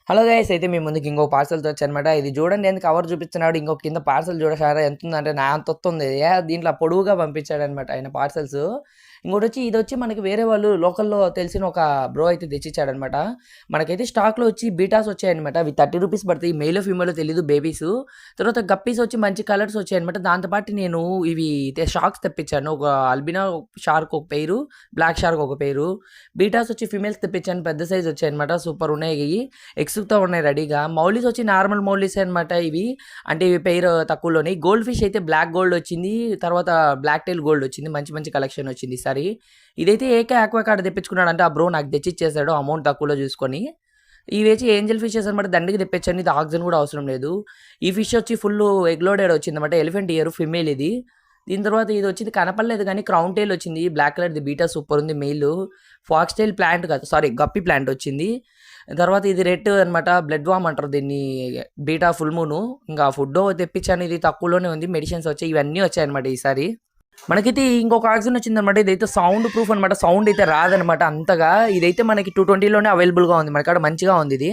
Hello guys అయితే మీ ముందుకి ఇంకో పార్సల్తో వచ్చానమాట. ఇది చూడండి ఎంత కవర్ చూపిస్తున్నాడు. ఇంకో కింద పార్సల్ చూడసారా ఎంత ఉందంటే నా అంత వస్తుంది. దీంట్లో పొడువుగా పంపించాడనమాట ఆయన పార్సల్స్. ఇంకోటి వచ్చి ఇది వచ్చి మనకి వేరే వాళ్ళు లోకల్లో తెలిసిన ఒక బ్రో అయితే తెచ్చిచ్చాడనమాట. మనకైతే స్టాక్లో వచ్చి బీటాస్ వచ్చాయన్నమాట. అవి 30 రూపీస్ పడతాయి. మెయిల్ ఫీమేల్ తెలీదు బేబీస్. తర్వాత గప్పీస్ వచ్చి మంచి కలర్స్ వచ్చాయన్నమాట. దాంతోపాటు నేను ఇవి షార్క్స్ తెప్పించాను. ఒక అల్బినా షార్క్ ఒక పేరు, బ్లాక్ షార్క్ ఒక పేరు. బీటాస్ వచ్చి ఫీమేల్స్ తెప్పించాను. పెద్ద సైజ్ వచ్చాయన్నమాట. సూపర్ ఉన్నాయి. ఎగ్స్‌తో ఉన్నాయి రెడీగా. మౌలీస్ వచ్చి నార్మల్ మౌలీసే అనమాట ఇవి. అంటే ఇవి పెయిర్ తక్కువలోనే. గోల్డ్ ఫిష్ అయితే బ్లాక్ గోల్డ్ వచ్చింది. తర్వాత బ్లాక్ టైల్ గోల్డ్ వచ్చింది. మంచి మంచి కలెక్షన్ వచ్చింది ఈసారి. ఇదైతే ఏకే ఆక్వాకార్డ్ తెప్పించుకున్నాడంటే ఆ బ్రో నాకు తెచ్చిచ్చేసాడు అమౌంట్ తక్కువలో చూసుకొని. ఇవి వచ్చి ఏంజెల్ ఫిషెస్ అనమాట. దండికి తెప్పించండి. ఇది ఆక్సిజన్ కూడా అవసరం లేదు. ఈ ఫిష్ వచ్చి ఫుల్ ఎగ్ లోడెడ్ వచ్చిందన్నమాట. ఎలిఫెంట్ ఇయర్ ఫిమేల్ ఇది. దీని తర్వాత ఇది వచ్చింది కనపడలేదు కానీ క్రౌన్ టైల్ వచ్చింది. బ్లాక్ కలర్‌ది బీటా సూపర్ ఉంది మెయిల్. ఫాక్స్ టైల్ ప్లాంట్ కాదు సారీ గప్పీ ప్లాంట్ వచ్చింది. తర్వాత ఇది రెడ్ అనమాట. బ్లడ్ వార్మ్ అంటారు దీన్ని. Betta full moon. ఇంకా ఫుడ్ తెప్పించాను. ఇది తక్కువలోనే ఉంది. మెడిసిన్స్ వచ్చాయి. ఇవన్నీ వచ్చాయన్నమాట ఈసారి. మనకైతే ఇంకొక ఆక్సిజన్ వచ్చిందనమాట. ఇదైతే సౌండ్ ప్రూఫ్ అనమాట. సౌండ్ అయితే రాదనమాట అంతగా. ఇదైతే మనకి 220లోనే అవైలబుల్‌గా ఉంది. మనకాడ మంచిగా ఉంది ఇది.